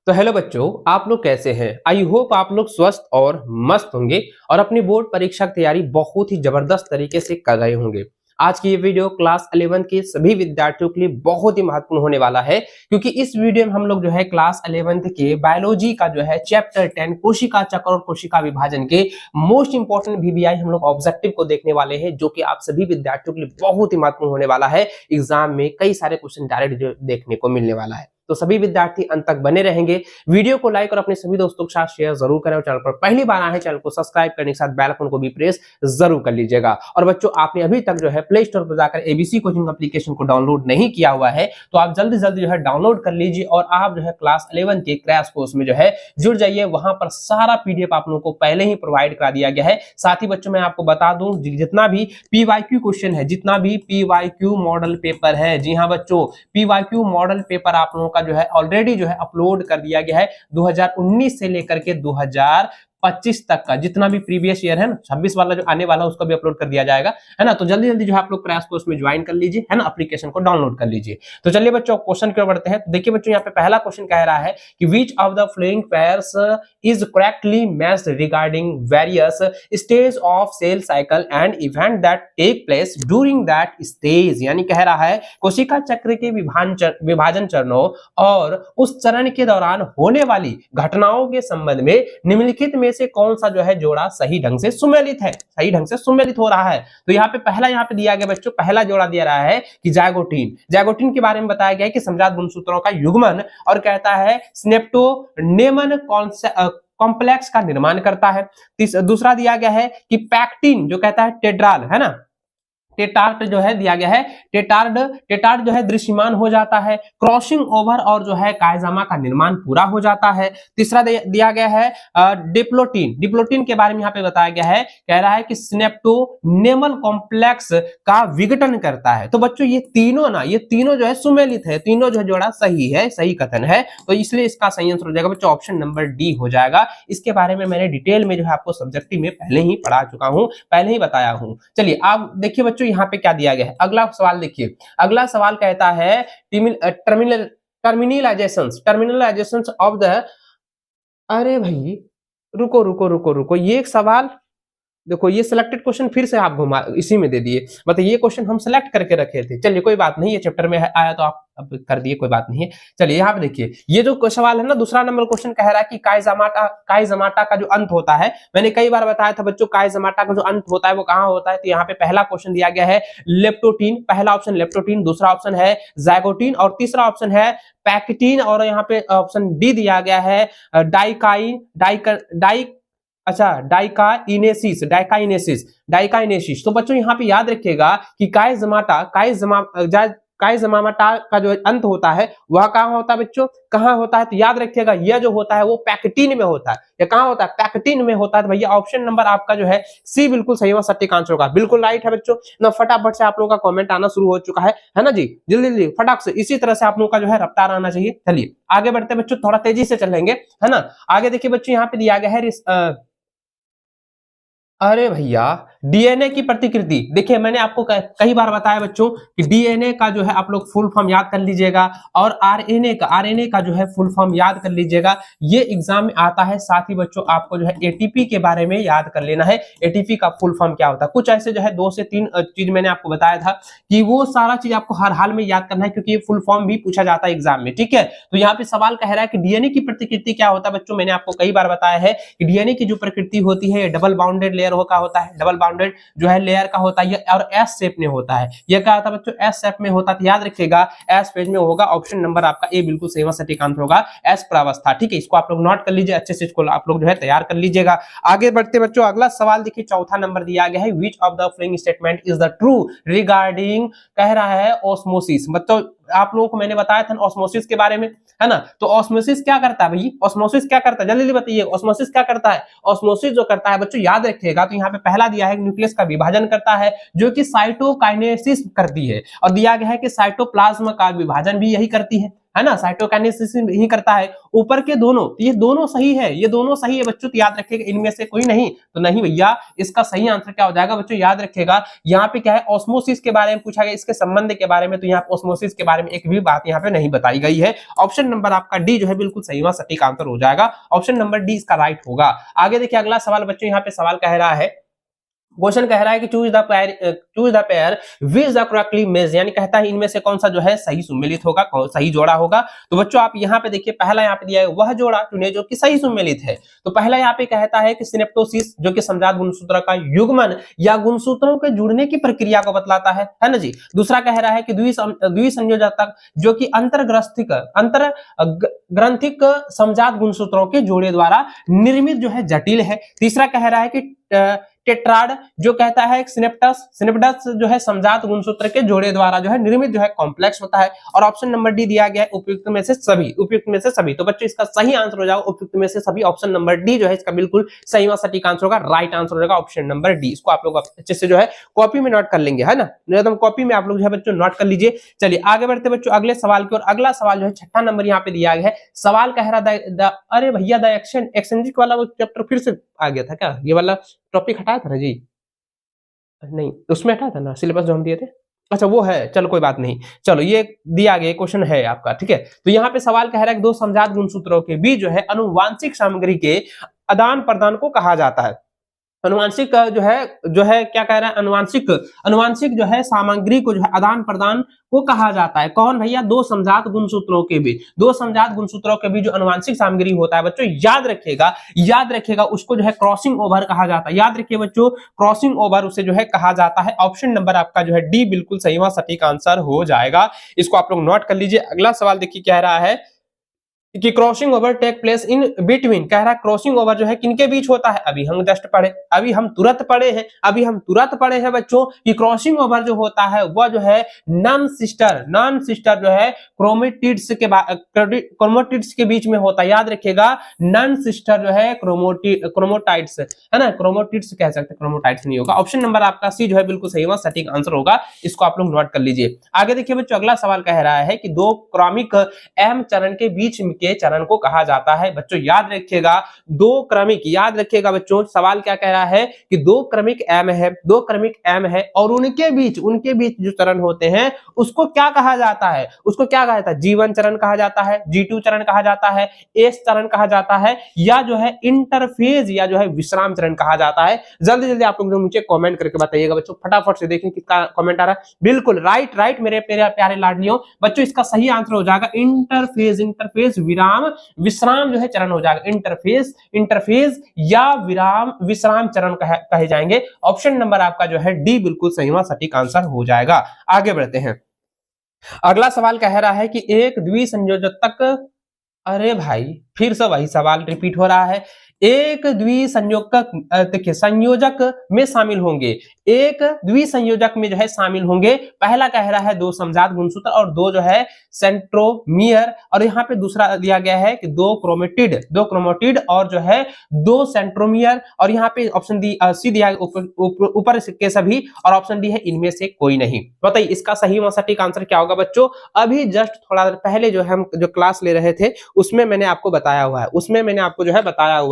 तो हेलो बच्चों, आप लोग कैसे हैं। आई होप आप लोग स्वस्थ और मस्त होंगे और अपनी बोर्ड परीक्षा की तैयारी बहुत ही जबरदस्त तरीके से कर रहे होंगे। आज की ये वीडियो क्लास 11 के सभी विद्यार्थियों के लिए बहुत ही महत्वपूर्ण होने वाला है, क्योंकि इस वीडियो में हम लोग जो है क्लास 11 के बायोलॉजी का जो है चैप्टर 10 कोशिका चक्र और कोशिका विभाजन के मोस्ट इंपोर्टेंट वीवीआई हम लोग ऑब्जेक्टिव को देखने वाले हैं, जो कि आप सभी विद्यार्थियों के लिए बहुत ही महत्वपूर्ण होने वाला है। एग्जाम में कई सारे क्वेश्चन डायरेक्ट देखने को मिलने वाला है, तो सभी विद्यार्थी अंत तक बने रहेंगे। वीडियो को लाइक और अपने सभी दोस्तों के साथ शेयर जरूर करें और चैनल पर पहली बार आए हैं चैनल को सब्सक्राइब करने के साथ बेल आइकन को भी प्रेस जरूर कर लीजिएगा। और बच्चों, आपने अभी तक जो है प्ले स्टोर पर जाकर एबीसी कोचिंग एप्लीकेशन को डाउनलोड नहीं किया हुआ है तो आप जल्दी जल्दी जो है डाउनलोड कर लीजिए और आप जो है क्लास 11 के क्रैश कोर्स में जो है जुड़ जाइए। वहां पर सारा पीडीएफ आप लोगों को पहले ही प्रोवाइड करा दिया गया है। साथ ही बच्चों, मैं आपको बता दूं, जितना भी पीवाईक्यू क्वेश्चन है, जितना भी पीवाईक्यू मॉडल पेपर है, जी हाँ बच्चों, पीवाईक्यू मॉडल पेपर आप लोगों का जो है ऑलरेडी जो है अपलोड कर दिया गया है 2019 से लेकर के 2025 तक का। जितना भी प्रीवियस ईयर है ना, 26 वाला जो आने वाला उसको भी अपलोड कर दिया जाएगा, है ना। तो जल्दी जल्दी जो है आप लोग क्रैश कोर्स में ज्वाइन कर लीजिए, है ना, एप्लीकेशन को डाउनलोड कर लीजिए। तो चलिए बच्चों, क्वेश्चन की ओर बढ़ते हैं। तो देखिए बच्चों, यहाँ पे पहला क्वेश्चन कह रहा है कि which of the following pairs is correctly matched regarding various stage of cell cycle and event that take place during that stage. यानी कह रहा है कोशिका चक्र के विभाजन चरणों और उस चरण के दौरान होने वाली घटनाओं के संबंध में निम्नलिखित में से कौन सा जो है जोड़ा सही ढंग से सुमेलित है, सही ढंग से सुमेलित हो रहा है। तो यहाँ पे पहला यहाँ पे दिया गया बच्चों, पहला जोड़ा दिया रहा है कि जाइगोटीन के बारे में बताया गया है कि समजात गुणसूत्रों का युग्मन, और कहता है स्नेप्टोनेमन कॉम्प्लेक्स का निर्माण करता है। दूसरा दिया गया है कि पैक्टिन, जो कहता है टेट्राल, है ना, टेटार्ड जो है दिया गया है, टेटार्ड जो है दृश्यमान हो जाता है, क्रॉसिंग ओवर और जो है कायजामा का निर्माण पूरा हो जाता है। तीसरा दिया गया है डिप्लोटीन के बारे में यहाँ पे बताया गया है, कह रहा है कि स्नेप्टोनेमल कॉम्प्लेक्स का विघटन करता है। तो बच्चों ये तीनों जो है सुमेलित है, तीनों जो है जोड़ा सही है, सही कथन है, तो इसलिए इसका सही आंसर हो जाएगा बच्चों ऑप्शन नंबर डी हो जाएगा। इसके बारे में मैंने डिटेल में जो है आपको सब्जेक्टिव में पहले ही पढ़ा चुका हूं, पहले ही बताया हूं। चलिए आप देखिए बच्चों, यहाँ पे क्या दिया गया है। अगला सवाल देखिए, अगला सवाल कहता है टर्मिनलाइजेशंस ऑफ द, अरे भाई रुको, ये एक सवाल देखो, ये सिलेक्टेड क्वेश्चन फिर से आप घुमा इसी में दे दिए। मतलब ये क्वेश्चन हम सिलेक्ट करके रखे थे। चलिए कोई बात नहीं, ये चैप्टर में आया तो आप अब कर दिए, कोई बात नहीं है। चलिए यहाँ पे देखिए, ये जो सवाल है ना, दूसरा नंबर क्वेश्चन कह रहा है कि काइजामाटा का जो अंत होता है, मैंने कई बार बताया था बच्चों, काइजामाटा का जो अंत होता है वो कहाँ होता है। तो यहाँ पे पहला क्वेश्चन दिया गया है लेप्टोटीन, पहला ऑप्शन लेप्टोटीन, दूसरा ऑप्शन है जाइगोटीन और तीसरा ऑप्शन है पैक्टिन, और यहाँ पे ऑप्शन डी दिया गया है डाइकाइनेसिस। तो बच्चों यहाँ पे याद रखिएगा कि काइजामाटा का जो अंत होता है वह कहाँ होता है बच्चों, कहाँ होता है। तो याद रखिएगा यह जो होता है वो पैक्टिन में होता है। ये कहाँ होता है, पैक्टिन में होता है। तो भैया ऑप्शन नंबर आपका जो है सी बिल्कुल सही और सटीक आंसर होगा, बिल्कुल राइट है बच्चों ना। फटाफट से आप लोगों का कमेंट आना शुरू हो चुका है ना जी, जल्दी जल्दी फटाक से, इसी तरह से आप लोगों का जो है रफ्तार आना चाहिए। चलिए आगे बढ़ते बच्चों, थोड़ा तेजी से चलेंगे, है ना। आगे देखिए बच्चों, यहाँ पे दिया गया है अरे भैया डीएनए की प्रतिकृति। देखिए मैंने आपको कई बार बताया बच्चों कि डीएनए का जो है आप लोग फुल फॉर्म याद कर लीजिएगा और आरएनए का जो है फुल फॉर्म याद कर लीजिएगा, ये एग्जाम में आता है। साथ ही बच्चों आपको जो है एटीपी के बारे में याद कर लेना है, एटीपी का फुल फॉर्म क्या होता है। कुछ ऐसे जो है 2 से 3 चीज मैंने आपको बताया था कि वो सारा चीज आपको हर हाल में याद करना है, क्योंकि ये फुल फॉर्म भी पूछा जाता है एग्जाम में, ठीक है। तो यहाँ पे सवाल कह रहा है कि डीएनए की प्रतिकृति क्या होता है बच्चों। मैंने आपको कई बार बताया है कि डीएनए की जो प्रकृति होती है डबल बाउंडेड लेयर का होता है, डबल बाउंडेड जो है लेयर का होता है और एस शेप में होता है। ये क्या होता है बच्चों, एस शेप में होता है। तो याद रखिएगा एस पेज में होगा, ऑप्शन नंबर आपका ए बिल्कुल सही सटीक आंसर होगा, एस प्रावस्था, ठीक है। इसको आप लोग नोट कर लीजिए, अच्छे से इसको आप लोग जो है तैयार कर लीजिएगा। आगे बढ़ते बच्चों, अगला सवाल देखिए, चौथा नंबर दिया गया है, which of the following statement is the true regarding, कह रहा है ऑस्मोसिस। मतलब आप लोगों को मैंने बताया था ऑस्मोसिस के बारे में, है ना। तो ऑस्मोसिस क्या करता है भाई, ऑस्मोसिस क्या करता है, जल्दी बताइए ऑस्मोसिस क्या करता है। ऑस्मोसिस जो करता है बच्चों याद रखिएगा, तो यहाँ पे पहला दिया है न्यूक्लियस का विभाजन करता है, जो कि साइटोकाइनेसिस करती है, और दिया गया है कि साइटोप्लाज्म का विभाजन भी यही करती है है ना, साइटोकाइनेसिस ही करता है। ऊपर के दोनों, ये दोनों सही है, ये दोनों सही है बच्चों, तो याद रखिएगा इनमें से कोई नहीं, तो नहीं भैया, इसका सही आंसर क्या हो जाएगा बच्चों, याद रखिएगा यहाँ पे क्या है, ऑस्मोसिस के बारे में पूछा गया, इसके संबंध के बारे में, तो यहाँ ऑस्मोसिस के बारे में एक भी बात यहाँ पे नहीं बताई गई है। ऑप्शन नंबर आपका डी जो है बिल्कुल सही व सटीक आंसर हो जाएगा, ऑप्शन नंबर डी इसका राइट होगा। आगे देखिए अगला सवाल बच्चों, यहाँ पे सवाल कह रहा है, क्वेश्चन कह रहा है कि choose the pair which the correctly match, यानी कहता है इनमें से कौन सा जो है सही सुमेलित होगा, कौन सही जोड़ा होगा। तो बच्चों आप यहाँ पे देखिए, पहला यहाँ पे दिया है वह जोड़ा चुने जो कि सही सुमेलित है। तो पहला यहाँ पे कहता है कि सिनेप्टोसिस जो कि समजात गुणसूत्र का युग्मन या गुणसूत्रों के जुड़ने की प्रक्रिया को बतलाता है ना जी। दूसरा कह रहा है कि द्विसंयोजक जो कि अंतरग्रंथिक समजात गुणसूत्रों के जोड़े द्वारा निर्मित जो है जटिल है। तीसरा कह रहा है कि टेट्राड जो कहता है सिनेप्टस जो है समजात गुणसूत्र के जोड़े द्वारा जो है निर्मित जो है कॉम्प्लेक्स होता है। और ऑप्शन नंबर डी दिया गया है उपयुक्त में से सभी, उपयुक्त में से सभी। तो बच्चों इसका सही आंसर हो जाएगा उपयुक्त में से सभी, ऑप्शन नंबर डी जो है इसका बिल्कुल सही व सटीक आंसर होगा, राइट आंसर हो जाएगा ऑप्शन नंबर डी। इसको आप लोग अच्छे से जो है कॉपी में नोट कर लेंगे, है ना, एकदम कॉपी में आप लोग जो है बच्चों नोट कर लीजिए। चलिए आगे बढ़ते बच्चों अगले सवाल की ओर। अगला सवाल जो है 6ठा नंबर यहाँ पे दिया गया है। सवाल कह रहा अरे भैया द एक्सचेंजिक वाला वो चैप्टर फिर से आ गया था क्या, ये वाला टॉपिक हटाया था ना जी, नहीं उसमें हटा था ना सिलेबस जो हम दिए थे, अच्छा वो है, चलो कोई बात नहीं। चलो ये दिया गया क्वेश्चन है आपका, ठीक है। तो यहाँ पे सवाल कह रहा है कि दो समजात गुणसूत्रों के बीच जो है आनुवांशिक सामग्री के आदान प्रदान को कहा जाता है। अनुवांशिक जो है क्या कह रहा है, अनुवांशिक जो है सामग्री को जो है आदान प्रदान को कहा जाता है। कौन भैया, दो समजात गुणसूत्रों के बीच, दो समजात गुणसूत्रों के बीच जो अनुवांशिक सामग्री होता है बच्चों, याद रखिएगा उसको जो है क्रॉसिंग ओवर कहा जाता है। याद रखिए बच्चों, क्रॉसिंग ओवर उसे जो है कहा जाता है। ऑप्शन नंबर आपका जो है डी बिल्कुल सही व सटीक आंसर हो जाएगा, इसको आप लोग नोट कर लीजिए। अगला सवाल देखिए क्या रहा है कि crossing over take place in between, कह रहा है क्रॉसिंग ओवर जो है किनके बीच होता है। अभी हम जस्ट पढ़े, अभी हम तुरंत पढ़े हैं बच्चों कि क्रॉसिंग ओवर जो होता है वह जो है नॉन सिस्टर जो है क्रोमेटिड्स के बीच में होता है। याद रखिएगा नॉन सिस्टर जो है क्रोमोटाइड्स, है ना, क्रोमोटिड्स कह सकते हैं, क्रोमोटाइड्स नहीं होगा। ऑप्शन नंबर आपका सी जो है बिल्कुल सही व सटीक आंसर होगा, इसको आप लोग नोट कर लीजिए। आगे देखिए बच्चों अगला सवाल कह रहा है कि दो क्रमिक एम चरण के बीच के चरण को कहा जाता है। बच्चों याद रखिएगा दो क्रमिक, याद रखिएगा बच्चों सवाल क्या कह रहा है कि दो क्रमिक एम है और उनके बीच जो चरण होते हैं उसको क्या कहा जाता है, G1 चरण कहा जाता है, G2 चरण कहा जाता है, एस चरण कहा जाता है, या जो है इंटरफेज या जो है विश्राम चरण कहा जाता है। जल्दी आप लोग मुझे कमेंट करके बताइएगा बच्चों, फटाफट से देखें किसका कमेंट आ रहा है। बिल्कुल राइट मेरे प्यारे लाडलियों बच्चों, इसका सही आंसर हो जाएगा इंटरफेज विश्राम जो है चरण हो जाएगा। इंटरफेज या विश्राम चरण कहे जाएंगे। ऑप्शन नंबर आपका जो है डी बिल्कुल सही व सटीक आंसर हो जाएगा। आगे बढ़ते हैं। अगला सवाल कह रहा है कि एक द्विसंयोजक, अरे भाई फिर से वही सवाल रिपीट हो रहा है। एक द्विसंयोजक देखिए संयोजक में शामिल होंगे, एक द्विसंयोजक में जो है शामिल होंगे। पहला कह रहा है दो समजात गुणसूत्र और दो जो है सेंट्रोमियर, और यहाँ पे दूसरा दिया गया है कि दो क्रोमेटिड और जो है दो सेंट्रोमियर, और यहाँ पे ऑप्शन सी दिया है ऊपर के सभी, और ऑप्शन डी है इनमें से कोई नहीं। बताइए इसका सही व सटीक आंसर क्या होगा बच्चों। अभी जस्ट थोड़ा देर पहले जो हम जो क्लास ले रहे थे उसमें मैंने आपको बताया हुआ है,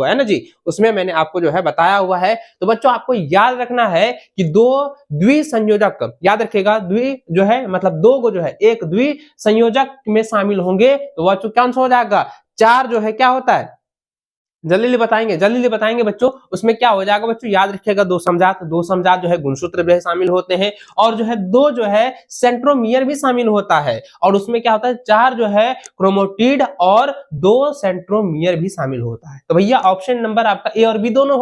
है ना जी, उसमें मैंने आपको जो है बताया हुआ है। तो बच्चों आपको याद रखना है कि दो द्विसंयोजक, याद रखिएगा द्वि जो है मतलब दो को जो है एक द्विसंयोजक में शामिल होंगे, तो वह क्या आंसर हो जाएगा। चार जो है क्या होता है, जल्दी बताएंगे बच्चों, उसमें क्या हो जाएगा बच्चों। याद रखिएगा दो समजात जो है गुणसूत्र भी शामिल होते हैं, और जो है दो जो है सेंट्रोमियर भी शामिल होता है, और उसमें क्या होता है चार जो है क्रोमेटिड और दो सेंट्रोमियर भी शामिल होता है। तो भैया ऑप्शन नंबर आपका ए और बी दोनों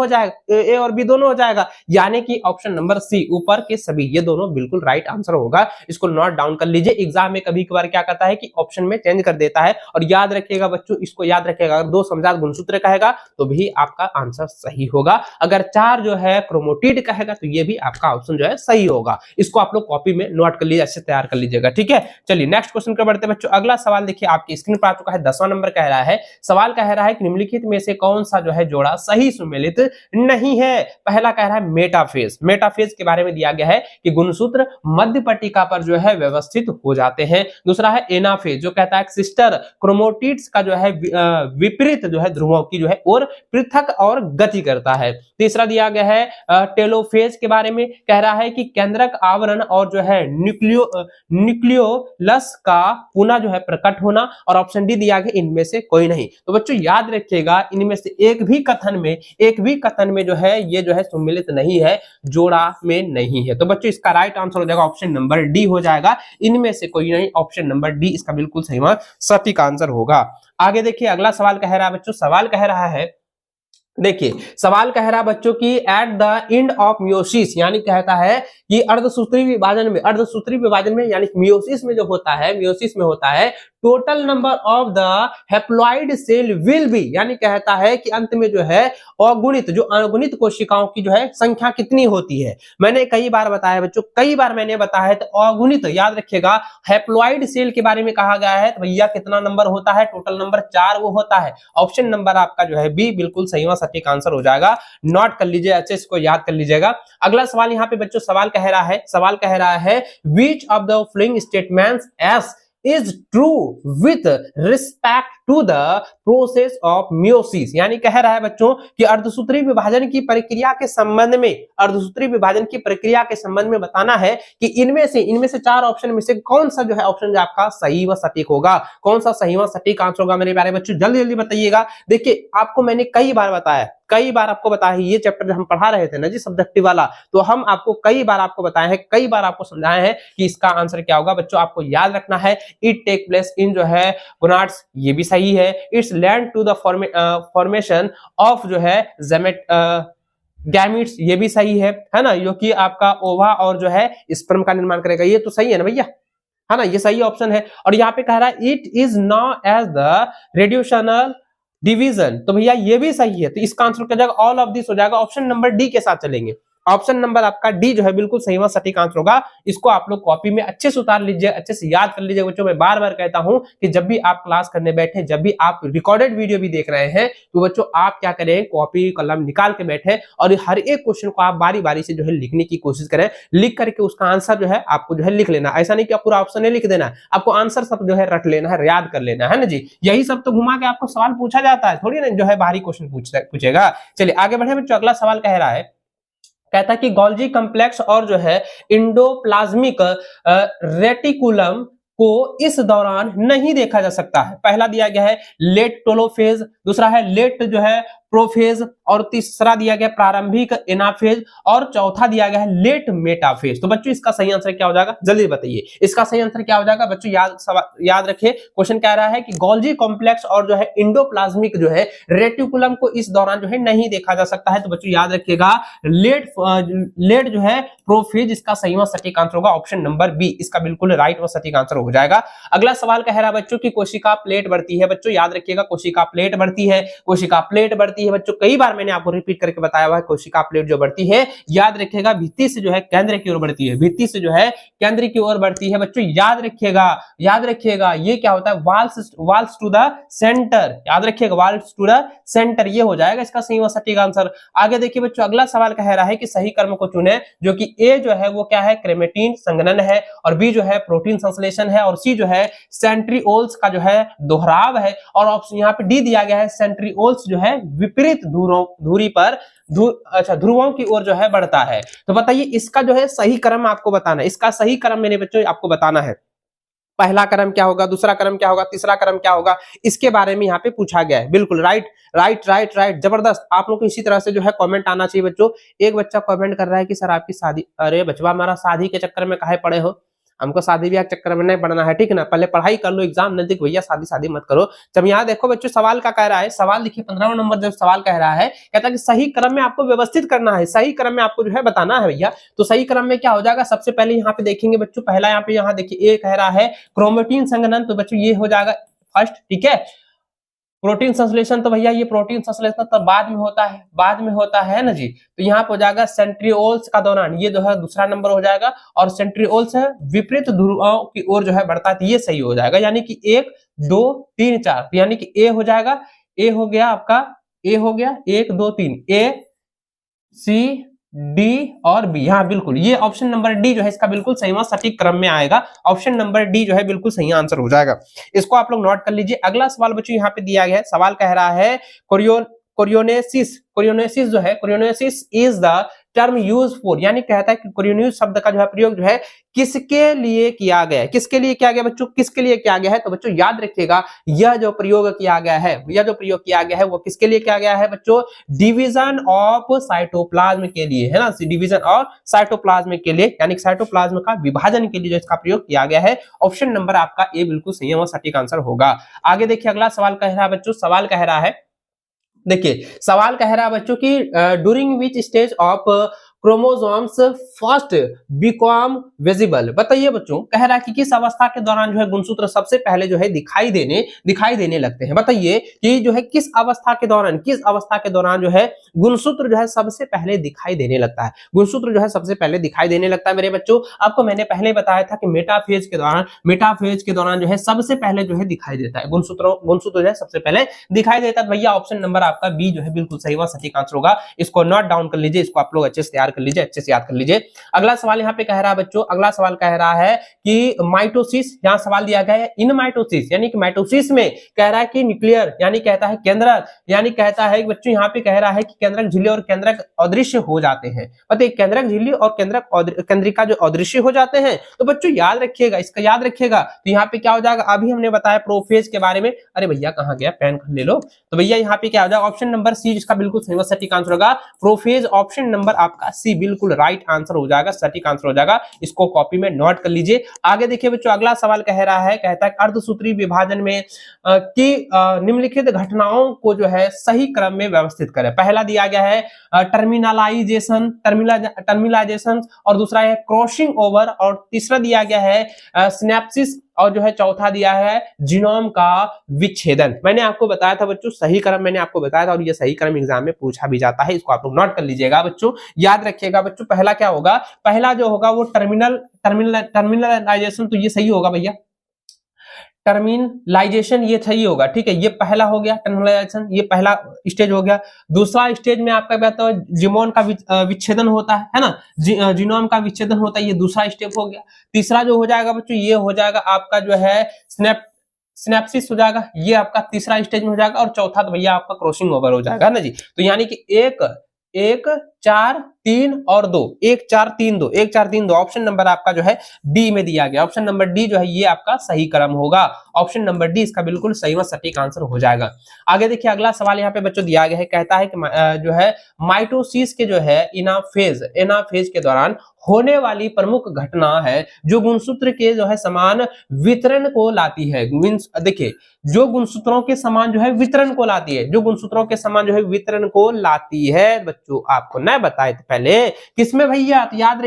हो जाएगा, यानी कि ऑप्शन नंबर सी ऊपर के सभी, ये दोनों बिल्कुल राइट आंसर होगा। इसको नोट डाउन कर लीजिए, एग्जाम में कभी कभार क्या करता है कि ऑप्शन में चेंज कर देता है। और याद रखिएगा बच्चों, इसको याद रखिएगा, अगर दो समजात गुणसूत्र कहेगा तो भी आपका आंसर सही होगा। अगर 4 जो है क्रोमोटिड कहेगा तो ये भी आपका ऑप्शन जो है सही होगा। इसको आप लोग कॉपी में नोट कर लीजिए, अच्छे तैयार कर लीजिएगा, ठीक है। चलिए नेक्स्ट क्वेश्चन पर बढ़ते हैं बच्चों। अगला सवाल देखिए आपकी स्क्रीन पर आ चुका है, 10वां नंबर कह रहा है, सवाल कह रहा है कि निम्नलिखित में से कौन सा जो है जोड़ा सही सुमेलित नहीं है। पहला कह रहा है मेटाफेज। मेटाफेज के बारे में दिया गया है कि गुणसूत्र मध्य पट्टिका पर जो है व्यवस्थित हो जाते हैं। दूसरा है एनाफेज, जो कहता है सिस्टर क्रोमोटिड्स का जो है विपरीत जो है ध्रुवों की जो है और पृथक और गति करता है। तीसरा दिया गया है टेलोफेज के बारे में, कह रहा है कि केंद्रक आवरण और जो है न्यूक्लियोलस का पुनः जो है प्रकट होना। और ऑप्शन डी दिया गया इनमें से कोई नहीं। तो बच्चों याद रखिएगा, इनमें से एक भी कथन में जो है ये जो है सम्मिलित नहीं है, जोड़ा में नहीं है। तो बच्चों इसका राइट आंसर हो जाएगा ऑप्शन नंबर डी हो जाएगा, इनमें से कोई नहीं, ऑप्शन नंबर डी इसका बिल्कुल सही सटीक आंसर होगा। आगे देखिए अगला सवाल कह रहा है बच्चों, सवाल कह रहा है, देखिए सवाल कह रहा है बच्चों की at the end of meiosis, यानी कहता है कि अर्धसूत्री विभाजन में यानी मियोसिस में जो होता है, मियोसिस में होता है, total number of the haploid cell will be, यानी कहता है कि अंत में जो है अगुणित कोशिकाओं की जो है संख्या कितनी होती है। मैंने कई बार बताया बच्चों, कई बार मैंने बताया है, तो अगुणित याद रखिएगा। हैप्लॉइड सेल के बारे में कहा गया है तो भैया कितना नंबर होता है, टोटल नंबर 4 वो होता है। ऑप्शन नंबर आपका जो है बी बिल्कुल सही सटीक आंसर हो जाएगा। नोट कर लीजिए, अच्छे इसको याद कर लीजिएगा। अगला सवाल यहाँ पे बच्चों सवाल कह रहा है which of the following statements as is true with respect to the process of meiosis, यानी कह रहा है बच्चों कि अर्धसूत्री विभाजन की प्रक्रिया के संबंध में बताना है कि इनमें से 4 ऑप्शन में से कौन सा जो है ऑप्शन जो आपका सही व सटीक होगा, कौन सा सही व सटीक आंसर होगा मेरे प्यारे बच्चों, जल्दी जल्दी बताइएगा। देखिए आपको मैंने कई बार आपको बताया है, ये चैप्टर जो हम पढ़ा रहे थे ना जी सब्जेक्टिव वाला, तो हम आपको कई बार आपको बताए हैं, कई बार आपको समझाए हैं कि इसका आंसर क्या होगा। बच्चों आपको याद रखना है, इट टेक प्लेस इन जो है गोनाड्स, ये भी सही है। It's land to the formation of जो है गैमीट्स, ये भी सही है ना, जो कि आपका ओवा और जो है स्पर्म का निर्माण करेगा, ये तो सही है ना भैया, है ना, ये सही ऑप्शन है। और यहाँ पे कह रहा है it is now as the radiational division, तो भैया ये भी सही है। तो इसका आंसर क्या जाएगा, ऑल ऑफ दिस हो जाएगा। ऑप्शन नंबर डी के साथ चलेंगे, ऑप्शन नंबर आपका डी जो है बिल्कुल सही व सटीक आंसर होगा। इसको आप लोग कॉपी में अच्छे से उतार लीजिए, अच्छे से याद कर लीजिए बच्चों। मैं बार बार कहता हूं कि जब भी आप क्लास करने बैठे, जब भी आप रिकॉर्डेड वीडियो भी देख रहे हैं, तो बच्चों आप क्या करें, कॉपी कलम निकाल के बैठे और हर एक क्वेश्चन को आप बारी बारी से जो है लिखने की कोशिश करें। लिख करके उसका आंसर जो है आपको जो है लिख लेना, ऐसा नहीं कि आप पूरा ऑप्शन नहीं लिख देना, आपको आंसर सब जो है रट लेना है, याद कर लेना है ना जी। यही सब तो घुमा के आपको सवाल पूछा जाता है, थोड़ी ना जो है बाहरी क्वेश्चन पूछेगा। चलिए आगे बढ़े बच्चों, अगला सवाल कह रहा है, कहता है कि गोल्जी कॉम्प्लेक्स और जो है इंडोप्लाज्मिक रेटिकुलम को इस दौरान नहीं देखा जा सकता है। पहला दिया गया है लेट टेलोफेज, दूसरा है लेट जो है प्रोफेज, और तीसरा दिया गया प्रारंभिक एनाफेज, और चौथा दिया गया है लेट मेटाफेज। तो बच्चों इसका सही आंसर क्या हो जाएगा, जल्दी बताइए इसका सही आंसर क्या हो जाएगा। बच्चों याद रखिए, क्वेश्चन कह रहा है कि गोल्जी कॉम्प्लेक्स और जो है इंडोप्लाज्मिक जो है रेटिकुलम को इस दौरान जो है नहीं देखा जा सकता है। तो बच्चों याद रखिएगा लेट जो है प्रोफेज इसका सही व सटीक आंसर होगा, ऑप्शन नंबर बी इसका बिल्कुल राइट व सटीक आंसर हो जाएगा। अगला सवाल कह रहा है बच्चों की कोशिका प्लेट बढ़ती है। बच्चों याद रखिएगा, कोशिका प्लेट बढ़ती है बच्चों, कई बार मैंने आपको रिपीट करके बताया हुआ है। कोशिका प्लेट जो बढ़ती है, याद रखिएगा भित्ति से जो है केंद्र की ओर बढ़ती है, भित्ति से जो है केंद्र की ओर बढ़ती है। बच्चों याद रखिएगा ये क्या होता है, वाल्स टू द सेंटर, याद रखिएगा वाल्स टू द सेंटर, ये हो जाएगा इसका सही व सटीक आंसर। आगे देखिए बच्चों, अगला सवाल कह रहा है कि सही क्रम को चुने, जो कि ए जो है वो क्या है, क्रोमेटिन संघनन है, और बी जो है प्रोटीन संश्लेषण है, और सी जो है सेंट्रिओल्स का जो है दोहराव है, और ऑप्शन यहाँ पे डी दिया गया है सेंट्रिओल्स जो है विपरीत धुरी पर ध्रुवों की ओर जो है बढ़ता है। तो बताइए इसका जो है सही क्रम आपको बताना है, इसका सही क्रम मेरे बच्चों आपको बताना है। पहला क्रम क्या होगा, दूसरा क्रम क्या होगा, तीसरा क्रम क्या होगा, इसके बारे में यहाँ पे पूछा गया है। बिल्कुल राइट जबरदस्त। आप लोग को इसी तरह से जो है कमेंट आना चाहिए बच्चों। एक बच्चा कमेंट कर रहा है कि सर आपकी शादी, अरे बचवा हमारा शादी के चक्कर में काहे पड़े हो, हमको शादी ब्याह के चक्कर में नहीं पढ़ना है, ठीक है ना, पहले पढ़ाई कर लो, एग्जाम नजदीक भैया शादी मत करो। जब यहाँ देखो बच्चों सवाल का कह रहा है, सवाल देखिए 15वां नंबर जब सवाल कह रहा है, कहता है कि सही क्रम में आपको व्यवस्थित करना है, सही क्रम में आपको जो है बताना है भैया। तो सही क्रम में क्या हो जाएगा, सबसे पहले यहाँ पे देखेंगे बच्चों, पहला यहाँ देखिए ए कह रहा है क्रोमेटिन संघनन, तो बच्चों ये हो जाएगा फर्स्ट, ठीक है। प्रोटीन संश्लेषण तो भैया ये प्रोटीन संश्लेषण तो बाद में होता है ना जी। तो यहाँ पे हो जाएगा सेंट्रियोल्स का दौरान, ये जो है दूसरा नंबर हो जाएगा, और सेंट्रियोल्स है विपरीत ध्रुवों की ओर जो है बढ़ता है, तो ये सही हो जाएगा, यानी कि 1 2 3 4, यानी कि ए हो जाएगा, ए हो गया आपका, ए हो गया 1 2 3, ए सी डी और बी। हाँ बिल्कुल, ये ऑप्शन नंबर डी जो है इसका बिल्कुल सही वहां सटीक क्रम में आएगा, ऑप्शन नंबर डी जो है बिल्कुल सही आंसर हो जाएगा। इसको आप लोग नोट कर लीजिए। अगला सवाल बच्चों यहाँ पे दिया गया है, सवाल कह रहा है कोरियोनेसिस जो है, karyokinesis is the term use for, यानी कहता है कि कोरियोनेसिस शब्द का जो है प्रयोग जो है किसके लिए किया गया है, किसके लिए किया गया बच्चों, किसके लिए किया गया है। तो बच्चों याद रखिएगा, यह जो प्रयोग किया गया है वो किसके लिए किया गया है बच्चों, डिवीजन ऑफ साइटोप्लाज्म के लिए, है ना, डिवीजन और साइटोप्लाज्म के लिए, यानी साइटोप्लाज्म का विभाजन के लिए जो इसका प्रयोग किया गया है। ऑप्शन नंबर आपका ए बिल्कुल सही है, वो सटीक आंसर होगा। आगे देखिए अगला सवाल कह रहा है बच्चों, सवाल कह रहा है, देखिए सवाल कह रहा है बच्चों की during which stage of chromosomes first become visible. बताइए बच्चों, कह रहा है कि किस अवस्था के दौरान जो है गुणसूत्र सबसे पहले जो है दिखाई देने लगते हैं। बताइए कि जो है किस अवस्था के दौरान जो है गुणसूत्र जो है सबसे पहले दिखाई देने लगता है, गुणसूत्र जो है सबसे पहले दिखाई देने लगता है। मेरे बच्चों आपको मैंने पहले बताया था कि मेटाफेज के दौरान जो है सबसे पहले जो है दिखाई देता है, गुणसूत्र जो है सबसे पहले दिखाई देता है। भैया ऑप्शन नंबर आपका बी जो है बिल्कुल सही व सटीक आंसर होगा। इसको नोट डाउन कर लीजिए, इसको आप लोग अच्छे से तैयार कर लीजिए, अच्छे से याद कर लीजिए। अगला सवाल यहाँ पे कह रहा है बच्चों, अगला सवाल कह रहा है कि माइटोसिस, यहाँ सवाल दिया गया है इन माइटोसिस, यानी कि माइटोसिस में कह रहा है कि न्यूक्लियर, यानी कहता है केंद्रक, यानी कहता है बच्चों यहाँ पे कह रहा है कि केंद्रक झिल्ली और केंद्रक अदृश्य हो जाते हैं। बताइए केंद्रक झिल्ली और केंद्रिका जो अदृश्य हो जाते हैं, तो बच्चों याद रखिएगा, इसका याद रखिएगा। तो यहाँ पे क्या हो जाएगा, अभी हमने बताया प्रोफेज के बारे में, अरे भैया कहाँ गया, पेन ले लो। तो भैया यहाँ पे क्या हो जाएगा, ऑप्शन नंबर सी जिसका बिल्कुल सही व सटीक आंसर होगा, प्रोफेज। ऑप्शन नंबर आपका सी बिल्कुल राइट आंसर हो जाएगा, सटीक आंसर हो जाएगा। इसको कॉपी में नोट कर लीजिए। आगे देखिए बच्चों, अगला सवाल कह रहा है, कहता है अर्धसूत्री विभाजन में की निम्नलिखित घटनाओं को जो है सही क्रम में व्यवस्थित करें। पहला दिया गया है टर्मिनालाइजेशन, और दूसरा है क्रॉसिंग ओवर, और तीसरा दिया गया है सिनेप्सिस, और जो है चौथा दिया है जीनोम का विच्छेदन। मैंने आपको बताया था बच्चों, सही क्रम मैंने आपको बताया था, और ये सही क्रम एग्जाम में पूछा भी जाता है। इसको आप लोग नोट कर लीजिएगा बच्चों, याद रखिएगा बच्चों। पहला क्या होगा, पहला जो होगा वो टर्मिनलाइजेशन, तो ये सही होगा भैया, टर्मिनलाइजेशन ये सही होगा, ठीक है। ये पहला हो गया टर्मिनलाइजेशन, ये पहला स्टेज हो गया। दूसरा स्टेज में आपका कहता है जीनोम का विच्छेदन होता है ना, जीनोम का विच्छेदन होता है, ये दूसरा स्टेप हो गया। तीसरा जो हो जाएगा बच्चों, ये हो जाएगा आपका जो है सिनेप्सिस हो जाएगा, ये आपका तीसरा स्टेज में हो जाएगा। और चौथा तो भैया आपका क्रॉसिंग ओवर हो जाएगा ना जी। तो यानी कि 1 4 3 और 2, 1 4 3 2, 1 4 3 2, ऑप्शन नंबर आपका जो है डी में दिया गया। ऑप्शन नंबर डी जो है ये आपका सही क्रम होगा, ऑप्शन नंबर डी इसका बिल्कुल सही व सटीक आंसर हो जाएगा। आगे देखिए अगला सवाल यहाँ पे बच्चों दिया गया है, कहता है कि जो है माइटोसिस के जो है एनाफेज के दौरान होने वाली प्रमुख घटना है जो गुणसूत्र के जो है समान वितरण को लाती है। देखिए जो गुणसूत्रों के समान जो है वितरण को लाती है, जो गुणसूत्रों के समान जो है वितरण को लाती है बच्चों, आपको न बताए थे पहले किसमें भैया, तो याद